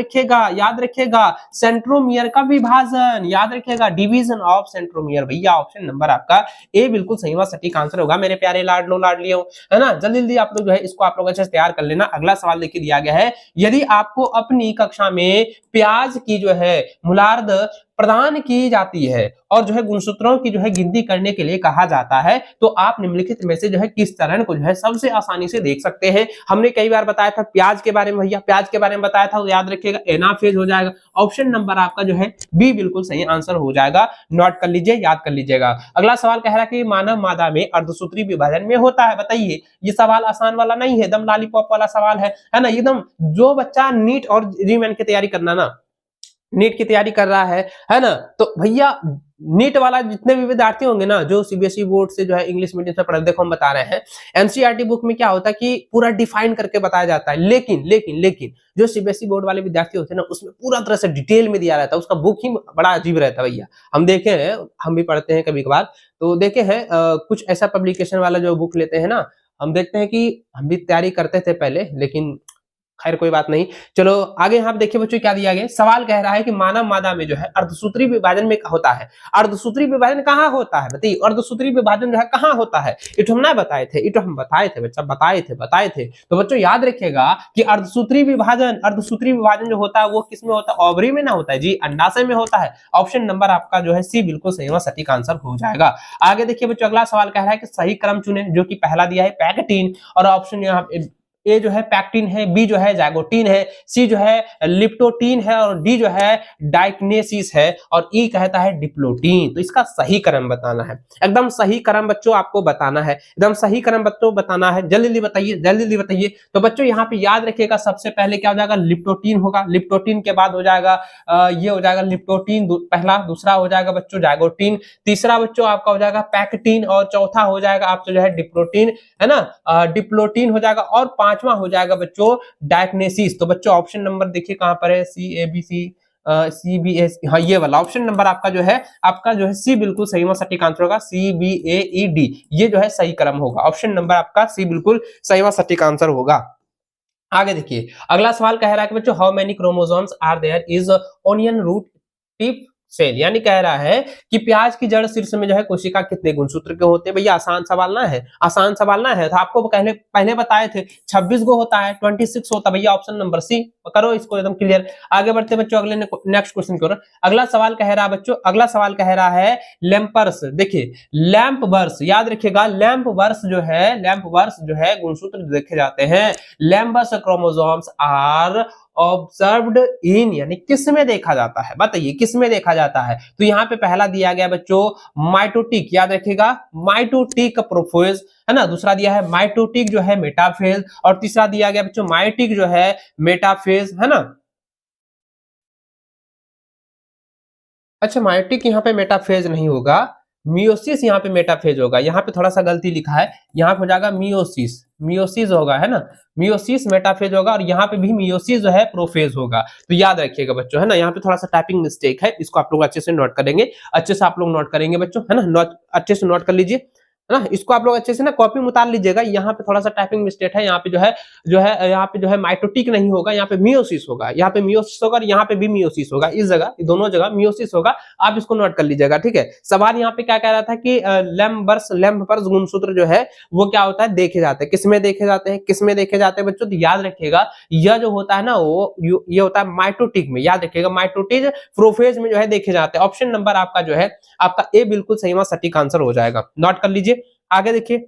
रखिएगा सेंट्रोमियर का विभाजन, याद रखिएगा डिवीजन ऑफ सेंट्रोमियर। भैया ऑप्शन नंबर आपका ए बिल्कुल सही व सटीक आंसर होगा। मेरे प्यारे लाडलियों, है ना, जल्दी आप लोग जो है इसको आप लोग अच्छे से तैयार कर लेना। अगला सवाल देखिए दिया गया है, यदि आपको अपनी कक्षा में प्याज की जो है मूलार्ध प्रदान की जाती है और जो है गुणसूत्रों की जो है गिनती करने के लिए कहा जाता है, तो आप निम्नलिखित में से जो है किस चरण को जो है सबसे आसानी से देख सकते हैं। हमने कई बार बताया था प्याज के बारे में, भैया प्याज के बारे में बताया था, तो याद रखिएगा एनाफेज हो जाएगा। ऑप्शन नंबर आपका जो है बी बिल्कुल सही आंसर हो जाएगा, नोट कर लीजिए, याद कर लीजिएगा। अगला सवाल कह रहा है कि मानव मादा में अर्धसूत्री विभाजन में होता है। बताइए, ये सवाल आसान वाला नहीं है, एकदम लॉलीपॉप वाला सवाल है ना, एकदम। जो बच्चा नीट और रीमेन की तैयारी करना ना, नीट की तैयारी कर रहा है ना, तो भैया नीट वाला जितने भी विद्यार्थी होंगे ना जो सीबीएसई बोर्ड से जो है इंग्लिश मीडियम से पढ़े, देखो हम बता रहे हैं एनसीईआरटी बुक में क्या होता है कि पूरा डिफाइन करके बताया जाता है, लेकिन जो सीबीएसई बोर्ड वाले विद्यार्थी होते हैं ना उसमें पूरा तरह से डिटेल में दिया रहता है, उसका बुक ही बड़ा अजीब रहता है भैया। हम देखे हैं, हम भी पढ़ते हैं कभी कभार, तो देखे हैं कुछ ऐसा पब्लिकेशन वाला जो बुक लेते हैं ना, हम देखते हैं कि हम भी तैयारी करते थे पहले, लेकिन खैर कोई बात नहीं। चलो आगे यहाँ पे देखिए बच्चों क्या दिया गया। सवाल कह रहा है कि मानव मादा में जो है अर्धसूत्री विभाजन में होता है। अर्धसूत्री विभाजन कहाँ होता है बताइए, अर्धसूत्री विभाजन जो है कहाँ होता है, ये तो हम ना बताए थे, ये तो हम बताए थे बच्चा, बताए थे। तो बच्चों याद रखिएगा कि अर्धसूत्री विभाजन जो होता है वो किसमें होता है, ओवरी में ना होता है जी, अंडाशय में होता है। ऑप्शन नंबर आपका जो है सी बिल्कुल सही व सटीक आंसर हो जाएगा। आगे देखिए बच्चों अगला सवाल कह रहा है कि सही क्रम चुने, जो कि पहला दिया है पैक्टिन, और ऑप्शन यहाँ ए जो है पैक्टिन है, बी जो है जाइगोटिन है, सी जो है लिप्टोटिन है, और डी जो है डाइक्नेसिस है, और ई कहता है डिप्लोटिन। तो इसका सही क्रम बताना है, एकदम सही क्रम बच्चों आपको बताना है, एकदम सही क्रम बच्चों बताना है। जल्दी बताइए, जल्दी बताइए। तो बच्चों यहाँ पे याद रखिएगा सबसे पहले क्या हो जाएगा, लिप्टोटिन होगा, लिप्टोटिन के बाद हो जाएगा ये हो जाएगा लिप्टोटिन पहला, दूसरा हो जाएगा बच्चों जाइगोटिन, तीसरा बच्चों आपका हो जाएगा पैक्टिन, और चौथा हो जाएगा आपका जो है डिप्लोटिन, है ना, डिप्लोटिन हो जाएगा, और पांचवा हो जाएगा बच्चों डाइक्नेसिस। तो बच्चों ऑप्शन नंबर देखिए कहां पर है, CABC हाँ ये वाला ऑप्शन नंबर आपका जो है सी बिल्कुल सही व सटीक आंसर होगा, CBAED, ये जो है सही क्रम होगा। ऑप्शन नंबर आपका सी बिल्कुल सही व सटीक आंसर होगा। आगे देखिए अगला सवाल कह रहा है कि बच्चों how many chromosomes are there is onion root tip cell, यानी कह रहा है कि प्याज की जड़ शीर्ष में जो है कोशिका कितने गुणसूत्र के होते हैं। भैया आसान सवाल ना है, आसान सवाल ना है, तो आपको पहले बताए थे 26 गो होता है, 26 होता है भैया, ऑप्शन नंबर सी करो इसको एकदम क्लियर। आगे बढ़ते बच्चों अगले नेक्स्ट क्वेश्चन करो। अगला सवाल कह रहा है बच्चों, अगला सवाल कह रहा है लैम्पर्स, देखिए लैंप वर्ष, याद रखिएगा लैंप वर्ष जो है गुणसूत्र देखे जाते हैं। लैम्पर्स क्रोमोसोम्स आर ऑब्जर्व्ड इन, यानी किस में देखा जाता है, बताइए किस में देखा जाता है। तो यहाँ पे पहला दिया गया बच्चों माइटोटिक, याद रखिएगा माइटोटिक प्रोफेज, है ना, दूसरा दिया है माइटोटिक जो है मेटाफेज, और तीसरा दिया गया बच्चों माइटिक जो है मेटाफेज, है ना। अच्छा माइटिक यहाँ पे मेटाफेज नहीं होगा, मियोसिस यहाँ पे मेटाफेज होगा, यहाँ पे थोड़ा सा गलती लिखा है, यहाँ पे हो जाएगा मियोसिस होगा, है ना, मियोसिस मेटाफेज होगा, और यहाँ पे भी मियोसिस जो है प्रोफेज होगा। तो याद रखिएगा बच्चों, है ना, यहाँ पे थोड़ा सा टाइपिंग मिस्टेक है, इसको आप लोग अच्छे से नोट करेंगे, अच्छे से आप लोग नोट करेंगे बच्चों, है ना, अच्छे से नोट कर लीजिए, है ना, इसको आप लोग अच्छे से ना कॉपी में उतार लीजिएगा। यहाँ पे थोड़ा सा टाइपिंग मिस्टेक है, यहाँ पे यहाँ पे जो है माइटोटिक नहीं होगा, यहाँ पे मियोसिस होगा, यहाँ पे मियोसिस होगा, और यहाँ पे भी मियोसिस होगा, इस जगह दोनों जगह मियोसिस होगा, आप इसको नोट कर लीजिएगा, ठीक है। सवाल यहाँ पे क्या कह रहा था कि लैम्पर्स गुणसूत्र जो है वो क्या होता है, देखे जाते हैं, किसमें देखे जाते हैं बच्चों। तो याद रखिएगा यह जो होता है ना वो ये होता है माइटोटिक में, याद रखिएगा माइटोटिक प्रोफेज में जो है देखे जाते हैं। ऑप्शन नंबर आपका जो है आपका ए बिल्कुल सही व सटीक आंसर हो जाएगा, नोट कर लीजिए। आगे देखिए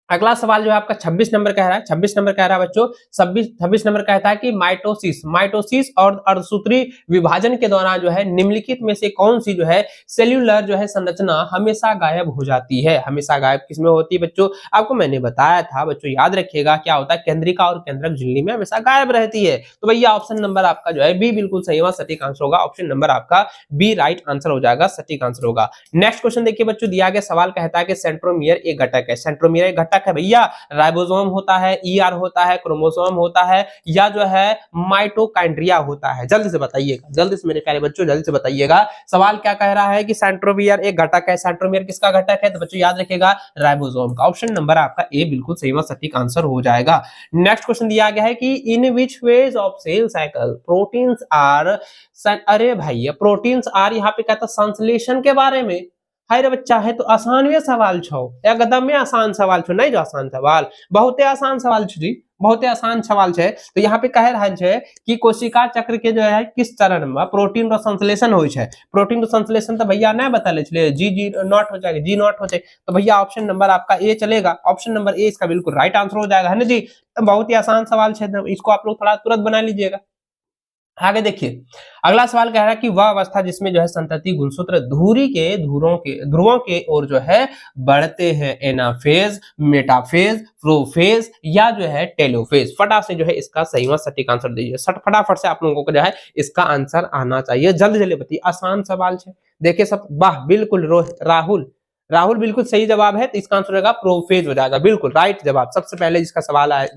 अगला सवाल जो है आपका 26 नंबर कह रहा है, 26 नंबर कह रहा है बच्चों, 26 नंबर कहता है कि माइटोसिस और अर्धसूत्री विभाजन के दौरान जो है निम्नलिखित में से कौन सी जो है सेल्यूलर जो है संरचना हमेशा गायब हो जाती है। हमेशा गायब किसमें होती है बच्चों, आपको मैंने बताया था बच्चों, याद रखिएगा क्या होता है, केंद्रिका और केंद्रक झिल्ली में हमेशा गायब रहती है। तो भैया ऑप्शन नंबर आपका जो है बी बिल्कुल सही व सटीक आंसर होगा, ऑप्शन नंबर आपका बी राइट आंसर हो जाएगा, सटीक आंसर होगा। नेक्स्ट क्वेश्चन देखिए बच्चों, दिया गया सवाल कहता है कि सेंट्रोमियर एक घटक है, सेंट्रोमियर एक घटक है भैया, राइबोसोम होता है, ईआर होता है, क्रोमोसोम होता है, या जो है माइटोकॉन्ड्रिया होता है। जल्दी से बताइएगा, जल्दी से मेरे प्यारे बच्चों जल्दी से बताइएगा। सवाल क्या कह रहा है कि सेंट्रोमियर एक घटक है, सेंट्रोमियर किसका घटक है, तो बच्चों याद रखिएगा राइबोसोम का। ऑप्शन नंबर आपका ए बिल्कुल सही व सटीक आंसर हो जाएगा। नेक्स्ट क्वेश्चन दिया गया है कि in which phase of cell cycle proteins are, अरे भैया प्रोटीन्स आर यहाँ पे कहता संश्लेषण के बारे में, हाय रे बच्चा है तो आसान वे सवाल छो, एकदम में आसान सवाल छो, नहीं जो आसान सवाल, बहुते आसान सवाल छो जी, बहुते आसान सवाल छे। तो यहाँ पे कह रहा है कि कोशिका चक्र के जो है किस चरण में प्रोटीन रो संश्लेषण होय छे। प्रोटीन रो संश्लेषण तो भैया नहीं बताले छले, जी नॉट हो जाएगा, जी नॉट हो जाए, तो भैया ऑप्शन नंबर आपका ए चलेगा, ऑप्शन नंबर ए इसका बिल्कुल राइट आंसर हो जाएगा, है ना जी। तो बहुत ही आसान सवाल छे, इसको आप लोग थोड़ा तुरंत बना लीजिएगा। आगे देखिए अगला सवाल कह रहा है कि वह अवस्था जिसमें जो है संतति गुणसूत्र ध्रुवों के ओर जो है बढ़ते हैं, एनाफेज, मेटाफेज, प्रोफेज, या जो है टेलोफेज। फटाफट से जो है इसका सही व सटीक आंसर दीजिए, फटाफट से आप लोगों को जो है इसका आंसर आना चाहिए, जल्दी जल्दी बताइए, आसान सवाल है। देखिए सब वाह बिल्कुल राहुल बिल्कुल सही जवाब है, तो इसका आंसर होगा प्रोफेज हो जाएगा, बिल्कुल राइट जवाब। सबसे पहले जिसका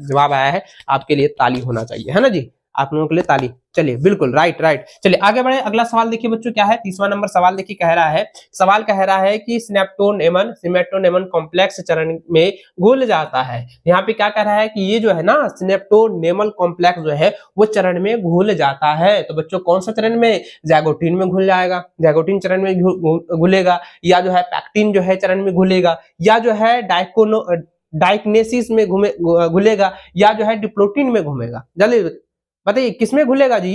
जवाब आया है आपके लिए ताली होना चाहिए, है ना जी। आप लोगों के लिए ताली। चलिए बिल्कुल राइट राइट। चलिए आगे बढ़े, अगला सवाल देखिए बच्चों क्या है, 30वां नंबर सवाल देखिए, कह रहा है, सवाल कह रहा है कि सिनेप्टोनेमन कॉम्प्लेक्स चरण में घुल जाता है। यहाँ पे क्या कह रहा है कि ये जो है ना सिनेप्टोनेमल कॉम्प्लेक्स जो है वो चरण में घुल जाता है। तो बच्चों कौन सा चरण में, ज़ाइगोटिन में घुल जाएगा, ज़ाइगोटिन चरण में घुलेगा, या जो है पैक्टिन जो है चरण में घुलेगा, या जो है डाइकनेसिस में घुलेगा, या जो है डिप्लोटिन में घूमेगा। जल्दी बताइए किसमें घुलेगा जी।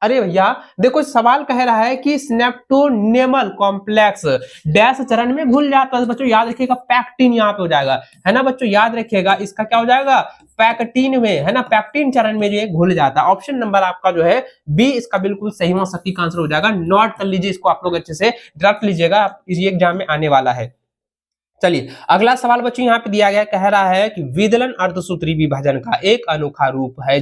अरे भैया देखो सवाल कह रहा है कि स्नेप्टोनेमल कॉम्प्लेक्स डैश चरण में घुल जाता है। बच्चों याद रखिएगा पैक्टिन यहाँ पे हो जाएगा, है ना बच्चों, याद रखिएगा इसका क्या हो जाएगा, पैक्टिन में, है ना, पैक्टिन चरण में जो घुल जाता है। ऑप्शन नंबर आपका जो है बी इसका बिल्कुल सही व सटीक आंसर हो जाएगा। नोट कर लीजिए इसको, आप लोग अच्छे से रख लीजिएगा, इस एग्जाम में आने वाला है। चलिए अगला सवाल बच्चों यहाँ पे दिया गया, कह रहा है कि विदलन अर्धसूत्री विभाजन का एक अनोखा रूप है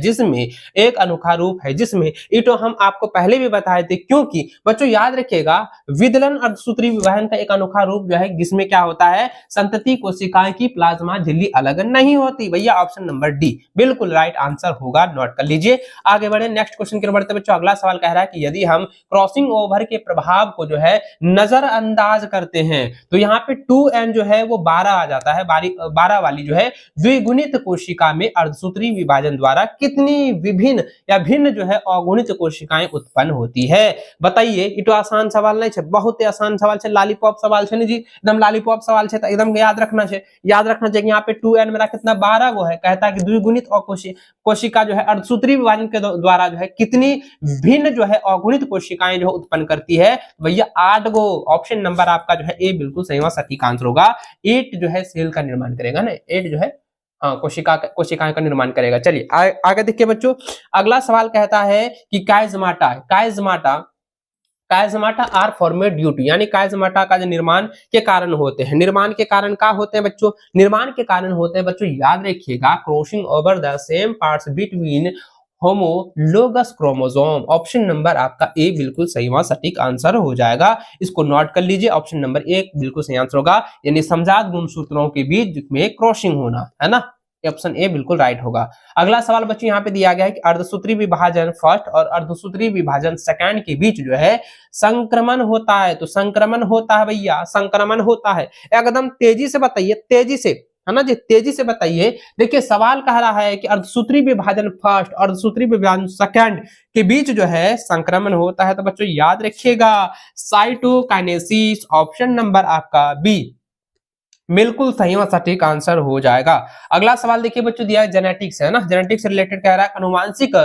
जिसमें ये तो हम आपको पहले भी बताए थे, क्योंकि बच्चों याद रखिएगा विदलन अर्धसूत्री विभाजन का एक अनोखा रूप जो है जिसमें क्या होता है, संतति कोशिकाएं की प्लाज्मा झिल्ली अलग नहीं होती। भैया ऑप्शन नंबर डी बिल्कुल राइट आंसर होगा, नोट कर लीजिए। आगे बढ़े नेक्स्ट क्वेश्चन की ओर बढ़ते बच्चों। अगला सवाल कह रहा है कि यदि हम क्रॉसिंग ओवर के प्रभाव को जो है नजरअंदाज करते हैं तो यहाँ पे 2n जो है वो 12 आ जाता है। 12 वाली जो है द्विगुणित कोशिका में अर्धसूत्री विभाजन द्वारा कितनी विभिन्न या भिन्न जो है अगुणित कोशिकाएं उत्पन्न होती है। बताइए, ये तो आसान सवाल नहीं है, बहुत ही आसान सवाल है, लॉलीपॉप सवाल है जी, एकदम लॉलीपॉप सवाल है, एकदम याद रखना चाहिए यहाँ पे 2n मेरा कितना 12 वो है, कहता है कि द्विगुणित कोशिका जो है अर्धसूत्री विभाजन के द्वारा जो है कितनी भिन्न जो है अगुणित कोशिकाएं जो उत्पन्न करती है। भैया 8 गो। ऑप्शन नंबर आपका जो है ए बिल्कुल सही व सटीक आंसर होगा। 8 जो है सेल का निर्माण करेगा ना, 8 जो है कोशिकाएं का निर्माण करेगा। चलिए आगे देखिए बच्चों, अगला सवाल कहता है कि कायजमाटा आर फॉर्मेड ड्यू टू, यानी कायजमाटा का जो निर्माण के कारण होते हैं। निर्माण के कारण क्या होते हैं बच्चों, निर्माण के कारण होते हैं बच्चों, याद रखिएगा crossing over the same parts between homologous chromosome. Option number आपका ए बिल्कुल सही व सटीक आंसर हो जाएगा, इसको नोट कर लीजिए। ऑप्शन नंबर 1 बिल्कुल सही आंसर होगा, यानी समजात गुणसूत्रों के बीच में क्रॉसिंग होना, है ना, ऑप्शन ए बिल्कुल राइट होगा। अगला सवाल बच्चों यहाँ पे दिया गया है कि अर्धसूत्री विभाजन फर्स्ट और अर्धसूत्री विभाजन सेकंड के बीच जो है संक्रमण होता है। तो संक्रमण होता है भैया, संक्रमण होता है, एकदम तेजी से बताइए, तेजी से, है ना जी, तेजी से बताइए। देखिए सवाल कह रहा है कि अर्धसूत्री विभाजन फर्स्ट और अर्धसूत्री विभाजन सेकंड के बीच जो है संक्रमण होता है। तो बच्चों याद रखिएगा साइटोकाइनेसिस, ऑप्शन नंबर आपका बी बिल्कुल सही और सटीक आंसर हो जाएगा। अगला सवाल देखिए बच्चों, दिया है जेनेटिक्स, है ना, जेनेटिक्स से रिलेटेड कह रहा है अनुवांशिक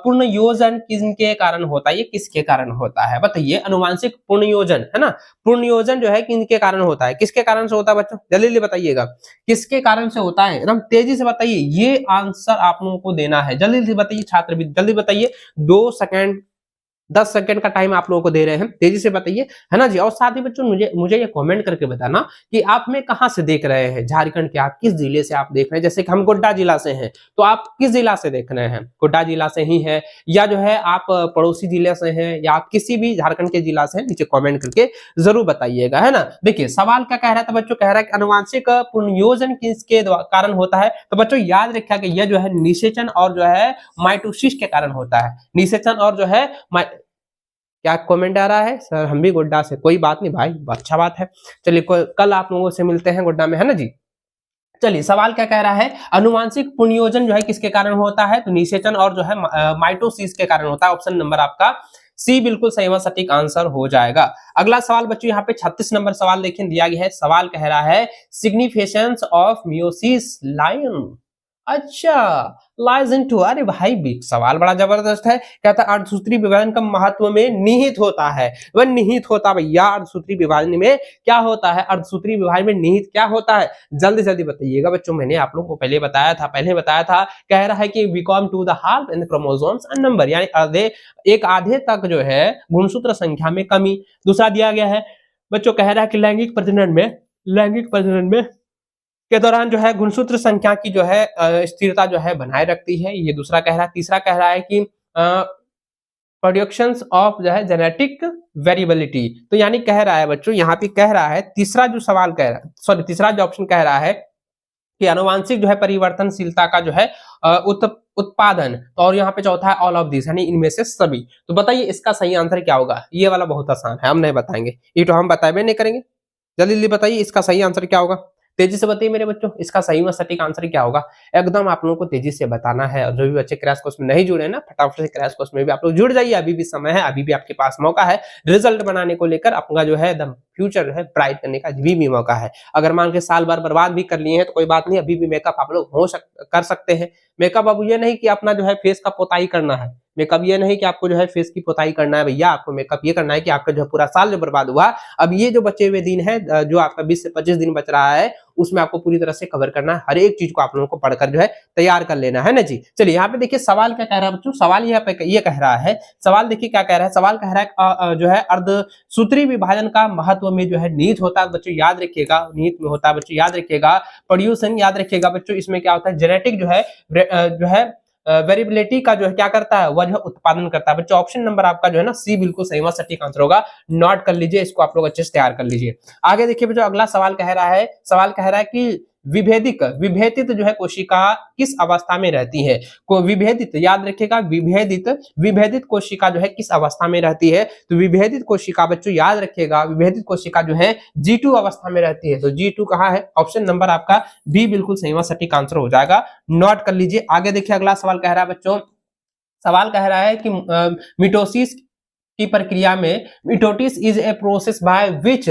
पुनर्योजन किसके कारण होता है, ये किसके कारण होता है, बताइए। अनुवांशिक पुनर्योजन, है ना, पुनर्योजन जो है किसके कारण होता है, किसके कारण से होता है बच्चों, जल्दी बताइएगा किसके कारण से होता है, एकदम तेजी से बताइए, ये आंसर आप लोगों को देना है, जल्दी बताइए छात्र भी, जल्दी बताइए, 2 सेकंड 10 सेकंड का टाइम आप लोगों को दे रहे हैं, तेजी से बताइए, है ना जी। और साथ ही बच्चों मुझे ये कमेंट करके बताना कि आप हमें कहां से देख रहे हैं, झारखंड के आप किस जिले से आप देख रहे हैं। जैसे कि हम गोड्डा जिला से हैं, तो आप किस जिला से देख रहे हैं, गोड्डा जिला से ही है, या जो है आप पड़ोसी जिले से हैं, या आप किसी भी झारखंड के जिला से हैं, नीचे कॉमेंट करके जरूर बताइएगा, है ना। देखिए सवाल क्या कह रहा था बच्चों, कह रहा है कि अनुवांशिक पुनर्योजन किसके कारण होता है। तो बच्चों याद रखिएगा कि यह जो है निषेचन और जो है माइटोसिस के कारण होता है, निषेचन और जो है क्या कमेंट आ रहा है, सर हम भी गोड्डा से, कोई बात नहीं भाई, अच्छा बात है। चलिए कल आप लोगों से मिलते हैं गोड्डा में, है ना जी। चलिए सवाल क्या कह रहा है, अनुवांशिक पुनर्योजन जो है किसके कारण होता है, तो निषेचन और जो है माइटोसिस के कारण होता है। ऑप्शन नंबर आपका सी बिल्कुल सही व सटीक आंसर हो जाएगा। अगला सवाल बच्चों यहाँ पे 36 नंबर सवाल देखिए दिया गया है। सवाल कह रहा है सिग्निफिकेंस ऑफ मियोसिस लाइन, अच्छा लाइज इनटू, अरे भाई बिग सवाल बड़ा जबरदस्त है। कहता है अर्धसूत्री विभाजन का महत्व में निहित होता है, वह निहित होता है भैया, अर्धसूत्री विभाजन में क्या होता है, अर्धसूत्री विभाजन में निहित क्या होता है, जल्दी बताइएगा बच्चों। मैंने आप लोगों को पहले बताया था, कह रहा है कि we come to the half in chromosomes number, यानी एक आधे तक जो है गुणसूत्र संख्या में कमी। दूसरा दिया गया है बच्चों, कह रहा है कि लैंगिक प्रजनन में के दौरान जो है गुणसूत्र संख्या की जो है स्थिरता जो है बनाए रखती है, ये दूसरा कह रहा है। तीसरा कह रहा है कि प्रोडक्शंस ऑफ जो है जेनेटिक वेरिएबिलिटी, तो यानी कह रहा है बच्चों यहाँ पे कह रहा है, तीसरा जो सवाल कह रहा है, तीसरा जो ऑप्शन कह रहा है कि आनुवांशिक जो है परिवर्तनशीलता का जो है उत्पादन, तो और यहाँ पे चौथा है ऑल ऑफ दिस, यानी इनमें से सभी। तो बताइए इसका सही आंसर क्या होगा? ये वाला बहुत आसान है, हम नहीं बताएंगे, ये तो हम बताए नहीं करेंगे। जल्दी जल्दी बताइए इसका सही आंसर क्या होगा, तेजी से बताइए मेरे बच्चों, इसका सही व सटीक आंसर क्या होगा? एकदम आप लोगों को तेजी से बताना है। और जो भी बच्चे क्रैश कोर्स में नहीं जुड़े हैं ना, फटाफट से क्रैश कोर्स में भी आप लोग जुड़ जाइए, अभी भी समय है, अभी भी आपके पास मौका है रिजल्ट बनाने को लेकर, अपना जो है एकदम फ्यूचर है ब्राइट करने का भी मौका है। अगर मान के साल भर बर्बाद भी कर लिए हैं तो कोई बात नहीं, अभी भी मेकअप आप लोग कर सकते हैं। मेकअप अब ये नहीं कि अपना जो है फेस का पोताई करना है, मेकअप ये नहीं कि आपको जो है फेस की पोताई करना है भैया, आपको मेकअप ये करना है कि आपका जो है पूरा साल जो बर्बाद हुआ, अब ये जो बचे हुए दिन है, जो आपका 20 से 25 दिन बच रहा है, उसमें आपको पूरी तरह से कवर करना है, हर एक चीज को आप लोगों को पढ़कर जो है तैयार कर लेना है ना जी। चलिए यहाँ पे देखिए सवाल क्या कह रहा है बच्चों, सवाल यहाँ पे ये कह रहा है, सवाल देखिए क्या कह रहा है, सवाल कह रहा है जो है अर्धसूत्री विभाजन का महत्व में जो है निहित होता है बच्चों, याद रखिएगा, निहित में होता है बच्चों, याद रखिएगा। प्रोड्यूसन याद रखिएगा बच्चों, इसमें क्या होता है, जेनेटिक जो है वेरिएबिलिटी का जो है क्या करता है, वह जो है उत्पादन करता है बच्चों। ऑप्शन नंबर आपका जो है ना सी बिल्कुल सही व सटीक आंसर होगा, नोट कर लीजिए, इसको आप लोग अच्छे से तैयार कर लीजिए। आगे देखिए बच्चों अगला सवाल कह रहा है, सवाल कह रहा है कि विभेदित जो है कोशिका किस अवस्था में रहती है? को विभेदित याद रखिएगा, विभेदित कोशिका जो है किस अवस्था में रहती है? तो विभेदित कोशिका बच्चों याद रखिएगा, विभेदित कोशिका जो है G2 अवस्था में रहती है। तो G2 कहाँ है? ऑप्शन नंबर आपका बी बिल्कुल सही व सटीक आंसर हो जाएगा, नोट कर लीजिए। आगे देखिए अगला सवाल कह रहा है बच्चों, सवाल कह रहा है कि मिटोसिस की प्रक्रिया में, mitosis is a process by which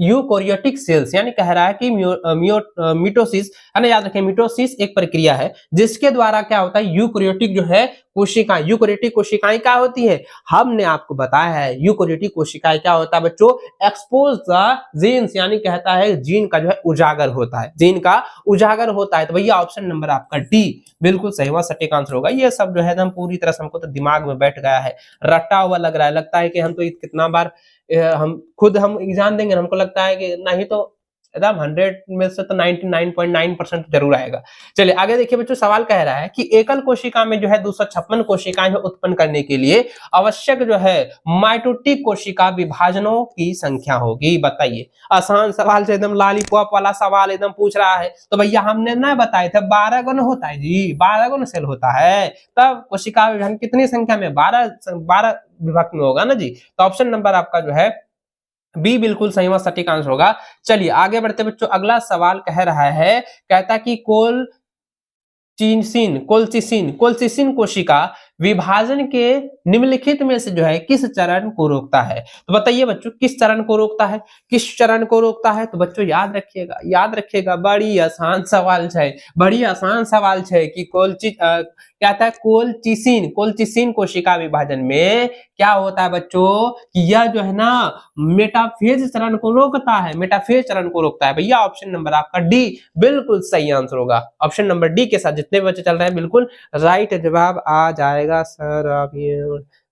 eukaryotic cells, यानी कह रहा है कि मिटोसिस है ना, याद रखें मिटोसिस एक प्रक्रिया है जिसके द्वारा क्या होता है, यूकोरियोटिक जो है कोशिकाएं, यूकोरियोटिक कोशिकाएं क्या होती है, हमने आपको बताया है यूकोरियोटिक कोशिकाएं क्या होता है बच्चों, एक्सपोज द जीन्स, यानी कहता है जीन का जो है उजागर होता है, जीन का उजागर होता है। तो भैया ऑप्शन नंबर आपका डी बिल्कुल सही व सटीक आंसर होगा। ये सब जो है एकदम पूरी तरह से हमको तो दिमाग में बैठ गया है, रटा हुआ लग रहा है, लगता है कि हम तो कितना बार हम एग्जाम देंगे, हमको लगता है कि नहीं तो एकदम 100 में से तो 99.9% जरूर आएगा। चलिए आगे देखिए बच्चों, सवाल कह रहा है कि एकल कोशिका में जो है 256 कोशिकाएं उत्पन्न करने के लिए आवश्यक जो है माइटोटिक कोशिका विभाजनों की संख्या होगी, बताइए। आसान सवाल से एकदम लॉलीपॉप वाला सवाल एकदम पूछ रहा है, तो भैया हमने ना बताए थे 12 गुण होता है जी, 12 गुण सेल होता है, तब कोशिका विभाजन कितनी संख्या में, 12 विभक्त में होगा ना जी। तो ऑप्शन नंबर आपका जो है बी बिल्कुल सही व सटीक आंसर होगा। चलिए आगे बढ़ते बच्चों, अगला सवाल कह रहा है, कहता कि कोलचिसिन कोशिका विभाजन के निम्नलिखित में से जो है किस चरण को रोकता है? तो बताइए बच्चों किस चरण को रोकता है, किस चरण को रोकता है? तो बच्चों याद रखिएगा, बड़ी आसान सवाल है, बड़ी आसान सवाल है कि क्या था, कोलचिसिन कोशिका विभाजन में क्या होता है बच्चों, कि यह जो है ना मेटाफेज चरण को रोकता है, मेटाफेज चरण को रोकता है। भैया ऑप्शन नंबर आपका डी बिल्कुल सही आंसर होगा। ऑप्शन नंबर डी के साथ जितने बच्चे चल रहे हैं बिल्कुल राइट जवाब आ जाएगा सर। आप ये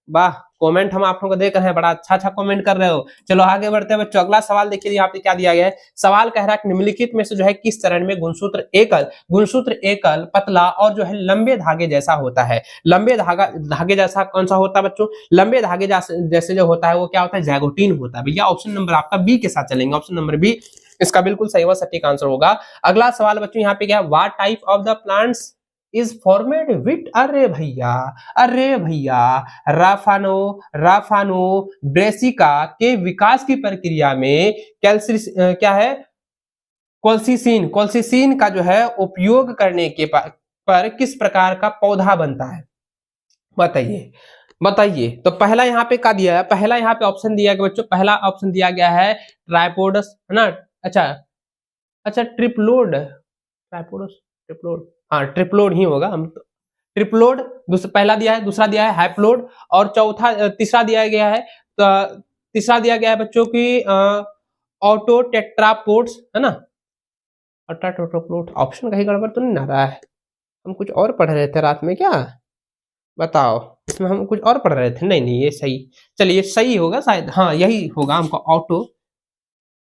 वाह, कमेंट हम आप लोगों को देख रहे हैं, बड़ा अच्छा कमेंट कर रहे हो। चलो आगे बढ़ते हैं बच्चों, अगला सवाल देखिए यहाँ पे क्या दिया गया है। सवाल कह रहा है निम्नलिखित में से जो है किस चरण में गुणसूत्र एकल पतला और जो है लंबे धागे जैसा होता है? लंबे धागे जैसा कौन सा होता है बच्चों? लंबे धागे जैसे जो होता है वो क्या होता है, जैगोटीन होता है। भैया ऑप्शन नंबर आपका बी के साथ चलेंगे, ऑप्शन नंबर बी इसका बिल्कुल सही व सटीक आंसर होगा। अगला सवाल बच्चों यहाँ पे क्या है, what type of the plants is formed with, अरे भैया राफानो ब्रेसिका के विकास की प्रक्रिया में क्या है, कोलचिसिन का जो है उपयोग करने के पर किस प्रकार का पौधा बनता है? बताइए। तो पहला यहाँ पे क्या दिया है, पहला यहाँ पे ऑप्शन दिया गया बच्चों, पहला ऑप्शन दिया गया है ट्राइपोडस, है ना, अच्छा ट्रिप्लोड, हाँ ट्रिप्लोड ही होगा, हम तो ट्रिप्लोड पहला दिया है, दूसरा दिया है हैप्लोड, और तीसरा दिया गया है, तीसरा दिया गया है बच्चों की ऑटोटेट्रापोड्स, है ना, ऑटोटेट्रापोड। ऑप्शन कहीं गड़बड़ तो नहीं आ रहा है, हम कुछ और पढ़ रहे थे रात में क्या, बताओ, इसमें हम कुछ और पढ़ रहे थे, नहीं ये सही, चलिए सही होगा शायद, हाँ यही होगा, हमको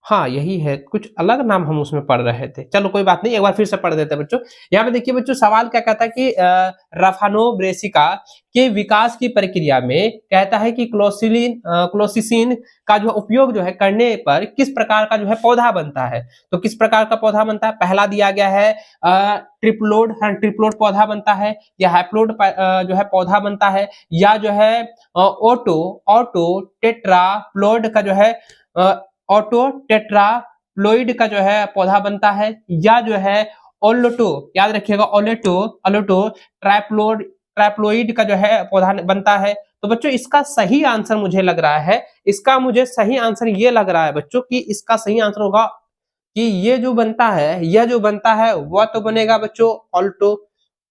हाँ, यही है, कुछ अलग नाम हम उसमें पढ़ रहे थे। चलो कोई बात नहीं, एक बार फिर से पढ़ देते हैं बच्चों। यहाँ पे देखिए बच्चों, सवाल क्या कहता है कि रफानो ब्रेसिका के विकास की प्रक्रिया में कहता है कि क्लोसिसिन का जो उपयोग जो है करने पर किस प्रकार का जो है पौधा बनता है। तो किस प्रकार का पौधा बनता है, पहला दिया गया है ट्रिप्लोड, हाँ, ट्रिप्लोड पौधा बनता है, या हैप्लोड जो है पौधा बनता है, या जो है ऑटो ऑटो टेट्राप्लोड का जो है ऑटो टेट्राप्लोइड का जो है पौधा बनता है, या जो है ओलोटो, याद रखिएगा, ओलेटो ओलोटो ट्रैप्लोइड का जो है पौधा बनता है। तो बच्चों इसका सही आंसर मुझे लग रहा है, इसका मुझे सही आंसर ये लग रहा है बच्चों कि इसका सही आंसर होगा कि ये जो बनता है, यह जो बनता है वह तो बनेगा बच्चों ऑल्टो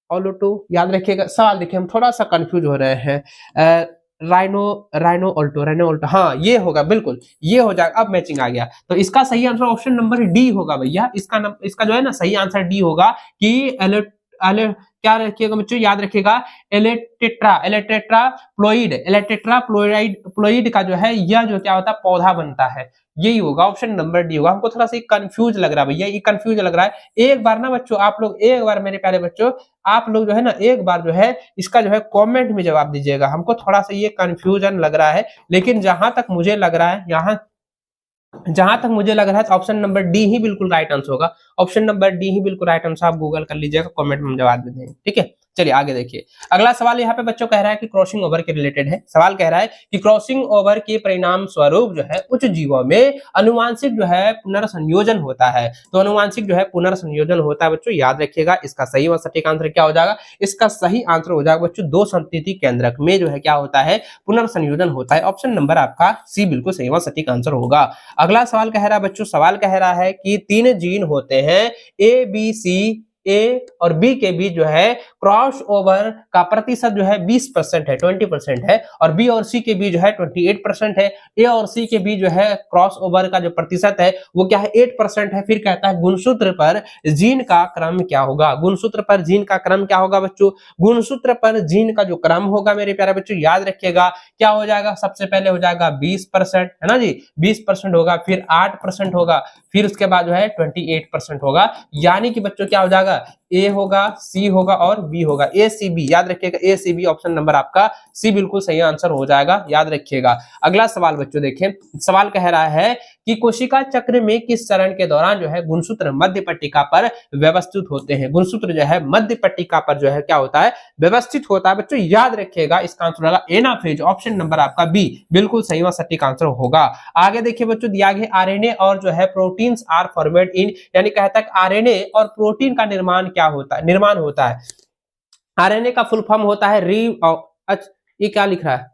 ऑलोटो। याद रखिएगा, सवाल देखिए हम थोड़ा सा कंफ्यूज हो रहे हैं। राइनो राइनो ऑल्टो, हाँ ये होगा, बिल्कुल ये हो जाएगा, अब मैचिंग आ गया। तो इसका सही आंसर ऑप्शन नंबर डी होगा भैया। इसका जो है ना सही आंसर डी होगा कि क्या रखिएगा बच्चों, याद रखिएगा, प्लोइड का जो है यह जो क्या होता है पौधा बनता है, यही होगा, ऑप्शन नंबर डी होगा। हमको थोड़ा सा कंफ्यूज लग रहा है भैया, ये कंफ्यूज लग रहा है। एक बार ना बच्चों, आप लोग एक बार, मेरे प्यारे बच्चों, आप लोग जो है ना एक बार जो है इसका जो है कमेंट में जवाब दीजिएगा। हमको थोड़ा सा ये कंफ्यूजन लग रहा है, लेकिन जहां तक मुझे लग रहा है ऑप्शन नंबर डी ही बिल्कुल राइट आंसर होगा। ऑप्शन नंबर डी ही बिल्कुल राइट आंसर, आप गूगल कर लीजिएगा, कमेंट में जवाब दे देंगे, ठीक है। चलिए आगे देखिए, अगला सवाल यहाँ पे बच्चों कह रहा है कि क्रॉसिंग ओवर के रिलेटेड है। सवाल कह रहा है कि क्रॉसिंग ओवर के परिणाम स्वरूप जो है उच्च जीवों में अनुवांशिक जो है पुनर्संयोजन होता है। तो अनुवांशिक जो है पुनर्संयोजन होता है बच्चों, याद रखिएगा। इसका सही और सटीक आंसर क्या हो जाएगा, इसका सही आंसर हो जाएगा बच्चों, दो संतति केंद्रक में जो है क्या होता है पुनर्संयोजन होता है। ऑप्शन नंबर आपका सी बिल्कुल सही और सटीक आंसर होगा। अगला सवाल कह रहा है बच्चों, सवाल कह रहा है कि 3 जीन होते हैं ए बी सी, ए और बी के बीच जो है क्रॉस ओवर का प्रतिशत जो है 20% है, 20% है, और बी और सी के बीच जो है 28% है। ए और सी के बीच जो है क्रॉस ओवर का जो प्रतिशत है वो क्या है 8% है। फिर कहता है गुणसूत्र पर जीन का क्रम क्या होगा, गुणसूत्र पर जीन का क्रम क्या होगा बच्चों, गुणसूत्र पर जीन का जो क्रम होगा मेरे प्यारे बच्चों, याद रखिएगा, क्या हो जाएगा, सबसे पहले हो जाएगा 20%, है ना जी, 20% होगा, फिर 8% होगा, फिर उसके बाद जो है 28% होगा। यानी कि बच्चों क्या हो जाएगा, ए होगा, सी होगा और बी होगा, ए सी बी, याद रखिएगा, ए सी बी, ऑप्शन नंबर आपका सी बिल्कुल सही आंसर हो जाएगा, याद रखिएगा। अगला सवाल बच्चों देखें, सवाल कह रहा है कि कोशिका चक्र में किस चरण के दौरान जो है गुणसूत्र मध्य पट्टिका पर व्यवस्थित होते हैं। गुणसूत्र जो है मध्य पट्टिका पर जो है क्या होता है व्यवस्थित होता है बच्चों, याद रखिएगा। इसका आंसर होगा एनाफेज, ऑप्शन नंबर आपका बी बिल्कुल सही और सटीक आंसर होगा। आगे देखिए बच्चों, दिया गया आरएनए और जो है प्रोटीन्स आर फॉर्मेड इन, यानी कहता है आरएनए और प्रोटीन का निर्माण क्या होता है, निर्माण होता है। आरएनए का फुल फॉर्म होता है ये क्या लिख रहा है,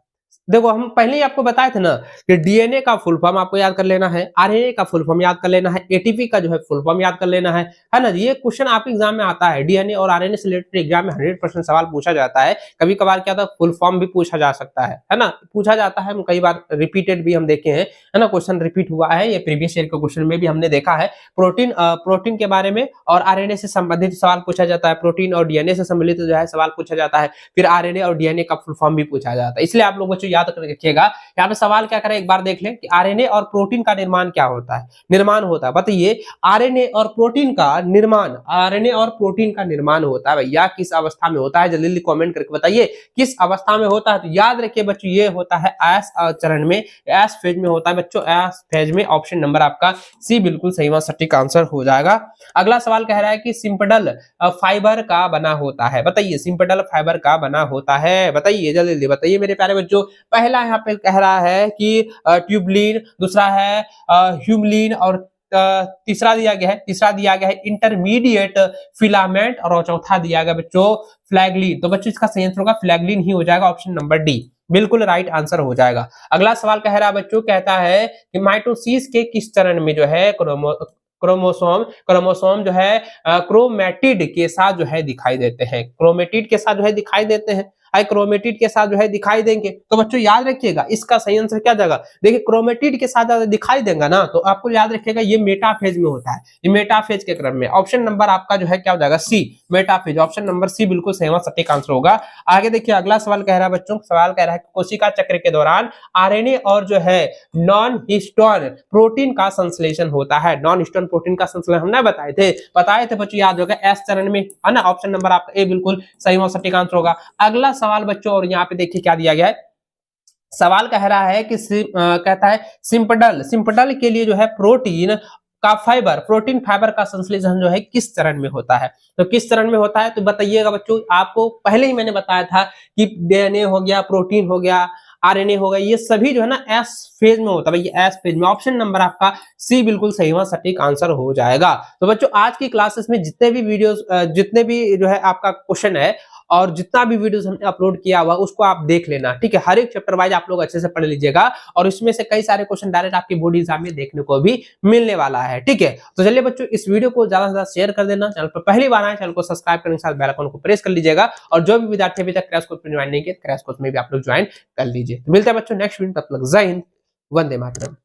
देखो हम पहले ही आपको बताए थे ना कि डीएनए का फुल फॉर्म आपको याद कर लेना है, आरएनए का फुल फॉर्म याद कर लेना है, एटीपी का जो है फुल फॉर्म याद कर लेना है ना। ये क्वेश्चन आपके एग्जाम में आता है, डीएनए और आरएनए से रिलेटेड एग्जाम में 100% सवाल पूछा जाता है। कभी कभार क्या था फुल फॉर्म भी पूछा जा सकता है ना, पूछा जाता है, कई बार रिपीटेड भी हम देखे हैं, है ना, क्वेश्चन रिपीट हुआ है, ये प्रीवियस ईयर के क्वेश्चन में भी हमने देखा है। प्रोटीन के बारे में और आरएनए से संबंधित सवाल पूछा जाता है, प्रोटीन और डीएनए से संबंधित जो है सवाल पूछा जाता है, फिर आरएनए और डीएनए का फुल फॉर्म भी पूछा जाता है। इसलिए आप लोग बच्चों याद रखिएगा। यहाँ पे सवाल क्या करें, एक बार देख लें कि आरएनए और प्रोटीन का निर्माण क्या होता है, निर्माण होता है। बताइए आरएनए और प्रोटीन का निर्माण, आरएनए और प्रोटीन का निर्माण होता है भैया किस अवस्था में होता है, जल्दी जल्दी कमेंट करके बताइए किस अवस्था में होता है। तो याद रखिए बच्चों, ये होता है एस चरण में, एस फेज में होता है बच्चों, एस फेज में, ऑप्शन नंबर आपका सी बिल्कुल सही व सटीक आंसर हो जाएगा। अगला सवाल कह रहा है कि सिंपडल फाइबर का बना होता है। बताइए सिंपडल फाइबर का बना होता है, बताइए जल्दी जल्दी बताइए मेरे प्यारे बच्चों। पहला यहाँ पे कह रहा है कि ट्यूबलिन, दूसरा है ह्यूमलिन, और तीसरा दिया गया है इंटरमीडिएट फिलामेंट, और चौथा दिया गया बच्चों फ्लैगलिन। तो बच्चों इसका सही आंसर होगा फ्लैगलिन ही हो जाएगा, ऑप्शन नंबर डी बिल्कुल राइट आंसर हो जाएगा। अगला सवाल कह रहा है बच्चों, कहता है कि माइटोसिस के किस चरण में जो है क्रोमोसोम जो है क्रोमेटिड के साथ जो है दिखाई देते हैं, क्रोमेटिड के साथ जो है दिखाई देते हैं। क्रोमेटिड के साथ जो है दिखाई देंगे। तो बच्चों याद रखिएगा इसका सही आंसर क्या जाएगा, देखिए क्रोमेटिड के साथ दिखाई देगा ना, तो आपको याद रखिएगा ये मेटाफेज में होता है, ये मेटाफेज के क्रम में। ऑप्शन नंबर आपका जो है क्या हो जाएगा, सी, मेटाफेज। ऑप्शन नंबर सी बिल्कुल सही और सटीक आंसर होगा। आगे देखिए अगला सवाल कह रहा है बच्चों, सवाल कह रहा है कोशिका चक्र के दौरान आरएनए और जो है नॉन हिस्टोन प्रोटीन का संश्लेषण होता है। नॉन हिस्टोन प्रोटीन का संश्लेषण हमने बताए थे बच्चों, याद होगा एस चरण में, है ना। ऑप्शन नंबर आपका ए बिल्कुल सही और सटीक आंसर होगा। अगला सवाल बच्चों, और यहाँ पे देखिए क्या दिया गया है, सवाल कह रहा है कि कहता है सिंपडल के लिए जो है प्रोटीन का फाइबर, प्रोटीन फाइबर का संश्लेषण जो है किस चरण में होता है। तो किस चरण में होता है तो बताइएगा बच्चों। आपको पहले ही मैंने बताया था कि डीएनए हो गया, प्रोटीन हो गया, आरएनए हो गया, ये सभी जो है ना एस फेज में होता है, ये एस फेज में। ऑप्शन नंबर आपका सी बिल्कुल सही और सटीक आंसर हो जाएगा। तो बच्चों आज की क्लासेस में जितने भी वीडियोस, जितने भी जो है आपका क्वेश्चन है और जितना भी वीडियोस हमने अपलोड किया हुआ उसको आप देख लेना, ठीक है। हर एक चैप्टर वाइज आप लोग अच्छे से पढ़ लीजिएगा और इसमें से कई सारे क्वेश्चन डायरेक्ट आपके बोर्ड एग्जाम में देखने को भी मिलने वाला है, ठीक है। तो चलिए बच्चों इस वीडियो को ज्यादा से ज्यादा शेयर कर देना, चैनल पर पहली बार आए चैनल को सब्सक्राइब करने के साथ बेल आइकन को प्रेस कर लीजिएगा, और जो भी विद्यार्थी अभी तक क्रैश कोर्स में ज्वाइन नहीं किए क्रैश कोर्स में भी आप लोग ज्वाइन कर लीजिए। तो मिलते हैं बच्चों नेक्स्ट वीडियो, तब तक जय हिंद, वंदे मातरम।